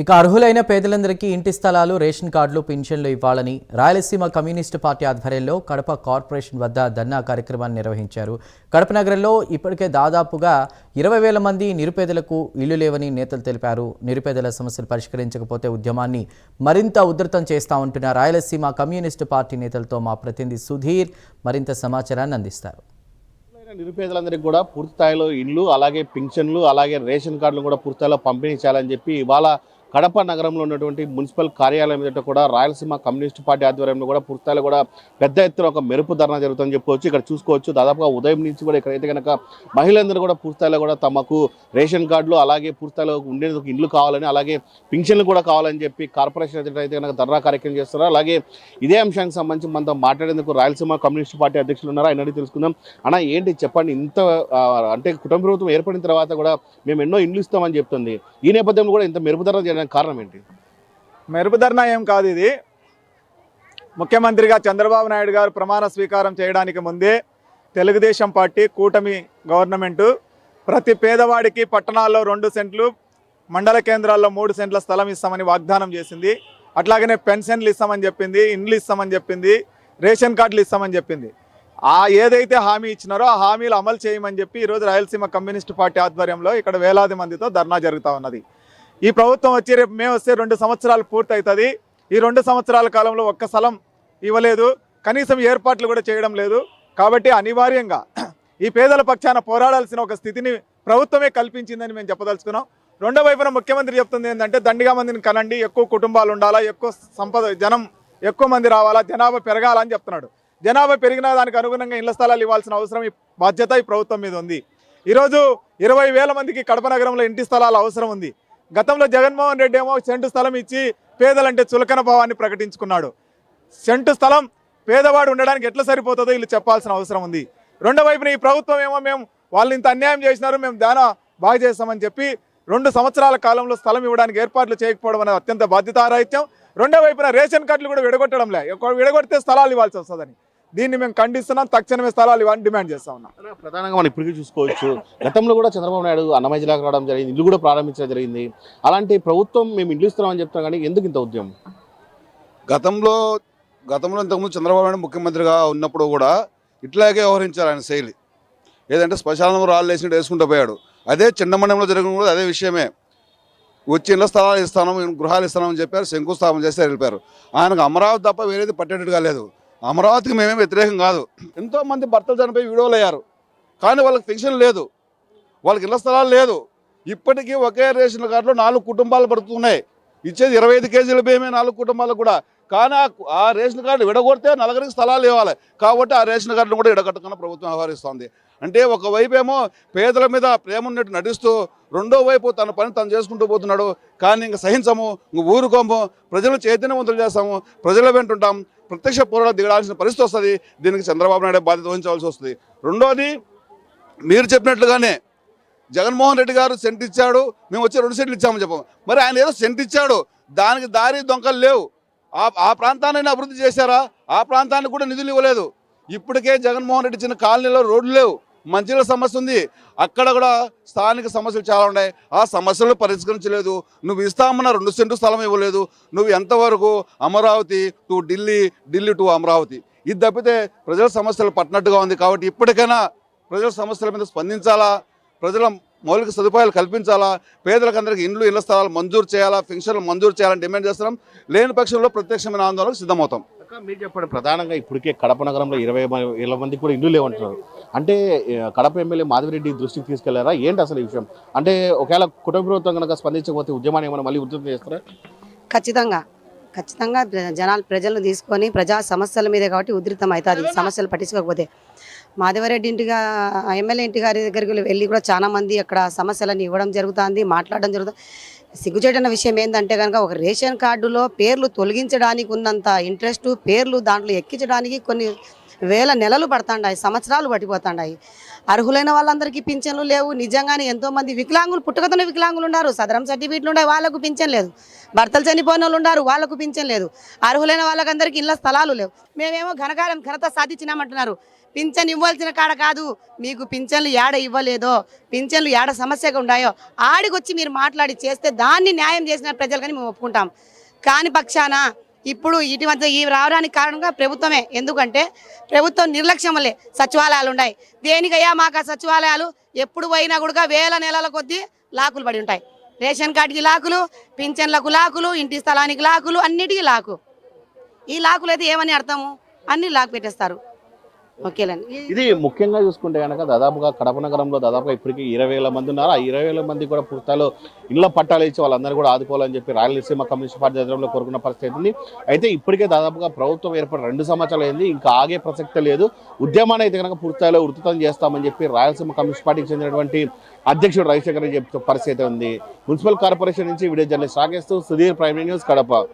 ఇక అర్హులైన పేదలందరికీ ఇంటి స్థలాలు, రేషన్ కార్డులు, పింఛన్లు ఇవ్వాలని రాయలసీమ కమ్యూనిస్టు పార్టీ ఆధ్వర్యంలో కడప కార్పొరేషన్ వద్ద ధర్నా కార్యక్రమాన్ని నిర్వహించారు. కడప నగరంలో ఇప్పటికే దాదాపుగా 20,000 మంది నిరుపేదలకు ఇళ్లు లేవని నేతలు తెలిపారు. నిరుపేదల సమస్యలు పరిష్కరించకపోతే ఉద్యమాన్ని మరింత ఉధృతం చేస్తామంటున్న రాయలసీమ కమ్యూనిస్టు పార్టీ నేతలతో మా ప్రతినిధి సుధీర్ మరింత సమాచారాన్ని అందిస్తారు. నిరుపేదలందరికీ కూడా పూర్తి స్థాయిలో ఇళ్ళు, అలాగే పింఛన్లు, అలాగే రేషన్ కార్డులు కూడా పూర్తి స్థాయిలో పంపిణీ చేయాలని చెప్పి ఇవాళ కడప నగరంలో ఉన్నటువంటి మున్సిపల్ కార్యాలయం ఎదుట కూడా రాయలసీమ కమ్యూనిస్టు పార్టీ ఆధ్వర్యంలో కూడా పూర్తి స్థాయిలో కూడా పెద్ద ఎత్తున ఒక మెరుపు ధర్నా జరుగుతుందని చెప్పుకోవచ్చు. ఇక్కడ చూసుకోవచ్చు, దాదాపుగా ఉదయం నుంచి కూడా ఇక్కడైతే కనుక మహిళలందరూ కూడా పూర్తి స్థాయిలో కూడా తమకు రేషన్ కార్డులు, అలాగే పూర్తి స్థాయిలో ఉండేందుకు ఇండ్లు కావాలని, అలాగే పింఛన్లు కూడా కావాలని చెప్పి కార్పొరేషన్ ఎదుట అయితే కనుక ధర్నా కార్యక్రమం చేస్తున్నారు. అలాగే ఇదే అంశానికి సంబంధించి మనతో మాట్లాడేందుకు రాయలసీమ కమ్యూనిస్టు పార్టీ అధ్యక్షులు ఉన్నారు. ఆయన అడిగి తెలుసుకుందాం. అన్న, ఏంటి చెప్పండి, ఇంత అంటే కుటుంబ ప్రభుత్వం ఏర్పడిన తర్వాత కూడా మేము ఎన్నో ఇండ్లు ఇస్తామని చెప్తుంది, ఈ నేపథ్యంలో కూడా ఇంత మెరుపు ధర్నా చేయడానికి కారణం ఏంటి? మెరుపు ధర్నా ఏం కాదు, ఇది ముఖ్యమంత్రిగా చంద్రబాబు నాయుడు గారు ప్రమాణ స్వీకారం చేయడానికి ముందే తెలుగుదేశం పార్టీ కూటమి గవర్నమెంటు ప్రతి పేదవాడికి పట్టణాల్లో 2 సెంట్లు, మండల కేంద్రాల్లో 3 సెంట్ల స్థలం ఇస్తామని వాగ్దానం చేసింది. అట్లాగనే పెన్షన్లు ఇస్తామని చెప్పింది, ఇండ్లు ఇస్తామని చెప్పింది, రేషన్ కార్డులు ఇస్తామని చెప్పింది. ఏదైతే హామీ ఇచ్చినారో ఆ హామీలు అమలు చేయమని చెప్పి ఈరోజు రాయలసీమ కమ్యూనిస్టు పార్టీ ఆధ్వర్యంలో ఇక్కడ వేలాది మందితో ధర్నా జరుగుతూ ఉన్నది. ఈ ప్రభుత్వం వచ్చి రేపు మే వస్తే 2 సంవత్సరాలు పూర్తి అవుతుంది. ఈ 2 సంవత్సరాల కాలంలో ఒక్క స్థలం ఇవ్వలేదు, కనీసం ఏర్పాట్లు కూడా చేయడం లేదు. కాబట్టి అనివార్యంగా ఈ పేదల పక్షాన పోరాడాల్సిన ఒక స్థితిని ప్రభుత్వమే కల్పించిందని మేము చెప్పదలుచుకున్నాం. రెండో వైపున ముఖ్యమంత్రి చెప్తుంది ఏంటంటే దండిగా మందిని కనండి, ఎక్కువ కుటుంబాలు ఉండాలా, ఎక్కువ జనం ఎక్కువ మంది రావాలా, జనాభా పెరగాలని చెప్తున్నాడు. జనాభా పెరిగిన దానికి అనుగుణంగా ఇళ్ల స్థలాలు ఇవ్వాల్సిన అవసరం, ఈ బాధ్యత ఈ ప్రభుత్వం మీద ఉంది. ఈరోజు 20,000 మందికి కడప నగరంలో ఇంటి స్థలాల అవసరం ఉంది. గతంలో జగన్మోహన్ రెడ్డి ఏమో సెంటు స్థలం ఇచ్చి పేదలంటే చులకన భావాన్ని ప్రకటించుకున్నాడు. సెంటు స్థలం పేదవాడు ఉండడానికి ఎట్లా సరిపోతుందో వీళ్ళు చెప్పాల్సిన అవసరం ఉంది. రెండో వైపున ఈ ప్రభుత్వం ఏమో మేము వాళ్ళు ఇంత అన్యాయం చేసినారు, మేము దానా బాగా చేస్తామని చెప్పి 2 సంవత్సరాల కాలంలో స్థలం ఇవ్వడానికి ఏర్పాట్లు చేయకపోవడం అనేది అత్యంత బాధ్యతారాహిత్యం. రెండో వైపున రేషన్ కార్డులు కూడా విడగొట్టడంలే, విడగొడితే స్థలాలు ఇవ్వాల్సి వస్తుందని దీన్ని మేము ఖండిస్తున్నాం. తక్షణమే స్థలాలు ఇవ్వాలని డిమాండ్ చేస్తా ఉన్నాం. ప్రధానంగా మనం ఇప్పటికీ చూసుకోవచ్చు, గతంలో కూడా చంద్రబాబు నాయుడు అన్నమయ్య జిల్లాకు రావడం జరిగింది, ఇల్లు కూడా ప్రారంభించడం జరిగింది. అలాంటి ప్రభుత్వం మేము ఇల్లు ఇస్తున్నామని చెప్తాం, కానీ ఎందుకు ఇంత ఉద్యమం? గతంలో ఇంతకుముందు చంద్రబాబు నాయుడు ముఖ్యమంత్రిగా ఉన్నప్పుడు కూడా ఇట్లాగే వ్యవహరించారు. ఆయన శైలి ఏదంటే శ్మశానం రాళ్ళు వేసినట్టు వేసుకుంటూ పోయాడు. అదే చిన్నమండంలో జరిగిన కూడా అదే విషయమే. వచ్చి ఇళ్ల స్థలాలు ఇస్తాను, గృహాలు ఇస్తామని చెప్పారు, శంకుస్థాపన చేస్తే వెళ్ళిపోయారు. ఆయనకు అమరావతి తప్ప వేరేది పట్టేటట్టుగా లేదు. అమరావతికి మేమేం వ్యతిరేకం కాదు. ఎంతోమంది భర్తలు చనిపోయి విడోలు అయ్యారు, కానీ వాళ్ళకి పెన్షన్ లేదు, వాళ్ళకి ఇళ్ల స్థలాలు లేదు. ఇప్పటికీ ఒకే రేషన్ కార్డులో 4 కుటుంబాలు బ్రతుకుతున్నాయి. ఇచ్చేది 25 కేజీల బియ్యమే 4 కుటుంబాలకు కూడా. కానీ ఆ రేషన్ కార్డు విడగొడితే 4 స్థలాలు ఇవ్వాలి. కాబట్టి ఆ రేషన్ కార్డును కూడా విడగొట్టకుండా ప్రభుత్వం వ్యవహరిస్తోంది. అంటే ఒకవైపు ఏమో పేదల మీద ప్రేమ ఉన్నట్టు నటిస్తూ, రెండో వైపు తన పని తను చేసుకుంటూ పోతున్నాడు. కానీ ఇంక సహించము, ఇంక ఊరుకోము, ప్రజలు చైతన్యవంతులు చేస్తాము, ప్రజల వెంట ఉంటాం, ప్రత్యక్ష పోరాటం దిగడాల్సిన పరిస్థితి వస్తుంది. దీనికి చంద్రబాబు నాయుడు బాధ్యత వహించవలసి వస్తుంది. రెండోది, మీరు చెప్పినట్లుగానే జగన్మోహన్ రెడ్డి గారు సెంట్ ఇచ్చాడు, మేము వచ్చి 2 సెంట్లు ఇచ్చామని చెప్పాము. మరి ఆయన ఏదో సెంట్ ఇచ్చాడు, దానికి దారి దొంకలు లేవు. ఆ ప్రాంతాన్ని అభివృద్ధి చేశారా? ఆ ప్రాంతానికి కూడా నిధులు ఇవ్వలేదు. ఇప్పటికే జగన్మోహన్ రెడ్డి ఇచ్చిన కాలనీలో రోడ్లు లేవు, మంచినీళ్ళ సమస్య ఉంది. అక్కడ కూడా స్థానిక సమస్యలు చాలా ఉన్నాయి. ఆ సమస్యలు పరిష్కరించలేదు. నువ్వు ఇస్తామన్న 2 సెంటు స్థలం ఇవ్వలేదు. నువ్వు ఎంతవరకు అమరావతి టు ఢిల్లీ, ఢిల్లీ టు అమరావతి, ఇది తప్పితే ప్రజల సమస్యలు పట్టినట్టుగా ఉంది. కాబట్టి ఇప్పటికైనా ప్రజల సమస్యల మీద స్పందించాలా, ప్రజల మౌలిక సదుపాయాలు కల్పించాలా, పేదలకందరికీ ఇండ్లు, ఇళ్ల స్థలాలు మంజూరు చేయాలా, పెన్షన్లు మంజూరు చేయాలని డిమాండ్ చేస్తున్నాం. లేని పక్షంలో ప్రత్యక్షమైన ఆందోళనకు సిద్ధమవుతాం. మీరు చెప్పండి, ప్రధానంగా ఇప్పటికే కడప నగరంలో 20,000 మందికి కూడా ఇల్లు లేవంటున్నారు. అంటే కడప ఎమ్మెల్యే మాధవిరెడ్డి దృష్టికి తీసుకెళ్లారా? ఏంటి అసలు ఈ విషయం? అంటే ఒకవేళ కుటుంబ ప్రభుత్వం కనుక స్పందించకపోతే ఉద్యమాన్ని ఏమైనా మళ్ళీ ఉధృతం చేస్తారా? ఖచ్చితంగా ప్రజలను తీసుకొని ప్రజా సమస్యల మీదే కాబట్టి ఉధృతం అవుతుంది. సమస్యలు పట్టించుకోకపోతే మాధవరెడ్డి ఎమ్మెల్యే ఇంటి గారి దగ్గరికి వెళ్ళి కూడా చాలా మంది అక్కడ సమస్యలను ఇవ్వడం జరుగుతుంది, మాట్లాడడం జరుగుతుంది. సిగ్గుచేటన్న విషయం ఏంటంటే కనుక ఒక రేషన్ కార్డులో పేర్లు తొలగించడానికి ఉన్నంత ఇంట్రెస్ట్, పేర్లు దాంట్లో ఎక్కించడానికి కొన్ని వేల నెలలు పడుతుంటాయి, సంవత్సరాలు పట్టిపోతుంటాయి. అర్హులైన వాళ్ళందరికీ పింఛన్లు లేవు. నిజంగానే ఎంతోమంది వికలాంగులు, పుట్టుకతోనే వికలాంగులు ఉన్నారు, సదరం సర్టిఫికెట్లు ఉన్నాయి, వాళ్ళకు పింఛన్ లేదు. భర్తలు చనిపోయిన వాళ్ళు ఉన్నారు, వాళ్ళకు పింఛన్ లేదు. అర్హులైన వాళ్ళకందరికీ ఇళ్ళ స్థలాలు లేవు. మేమేమో ఘనత సాధించినామంటున్నారు. పింఛన్ ఇవ్వాల్సిన కాడ కాదు, మీకు పింఛన్లు ఏడ ఇవ్వలేదో, పింఛన్లు ఏడ సమస్యగా ఉన్నాయో ఆడికొచ్చి మీరు మాట్లాడి చేస్తే దాన్ని న్యాయం చేసిన ప్రజలు కానీ మేము ఒప్పుకుంటాం. కాని పక్షాన ఇప్పుడు ఇటువంటి ఈ రావడానికి కారణంగా ప్రభుత్వమే. ఎందుకంటే ప్రభుత్వం నిర్లక్ష్యం వల్లే సచివాలయాలు ఉన్నాయి. దేనికయ్యా మాకు ఆ సచివాలయాలు ఎప్పుడు పోయినా కూడా వేల నెలల కొద్దీ లాకులు పడి ఉంటాయి. రేషన్ కార్డుకి లాకులు, పింఛన్లకు లాకులు, ఇంటి స్థలానికి లాకులు, అన్నిటికీ లాకు. ఈ లాకులు అయితే ఏమని అర్థము, అన్ని లాక్ పెట్టేస్తారు. ఓకేలండి. ఇది ముఖ్యంగా చూసుకుంటే కనుక దాదాపుగా కడప నగరంలో దాదాపుగా ఇప్పటికీ 20,000 మంది ఉన్నారు. ఆ 20,000 మంది కూడా పూర్తిలో ఇళ్ల పట్టాలు ఇచ్చి వాళ్ళందరూ కూడా ఆదుకోవాలని చెప్పి రాయలసీమ కమ్యూనిస్ట్ పార్టీ ఆధ్వర్యంలో కోరుకున్న పరిస్థితి ఉంది. అయితే ఇప్పటికే దాదాపుగా ప్రభుత్వం ఏర్పడి 2 సంవత్సరాలు అయింది, ఇంకా ఆగే ప్రసక్తి లేదు. ఉద్యమాన్ని అయితే కనుక పూర్తిలో ఉధృతం చేస్తామని చెప్పి రాయలసీమ కమ్యూనిస్ట్ పార్టీకి చెందినటువంటి అధ్యక్షుడు రవిశంకర్ చెప్తున్న పరిస్థితి ఉంది. మున్సిపల్ కార్పొరేషన్ నుంచి వీడియో జర్నలిస్ట్ రాకేస్తూ సుధీర్, ప్రైమ్ న్యూస్, కడప.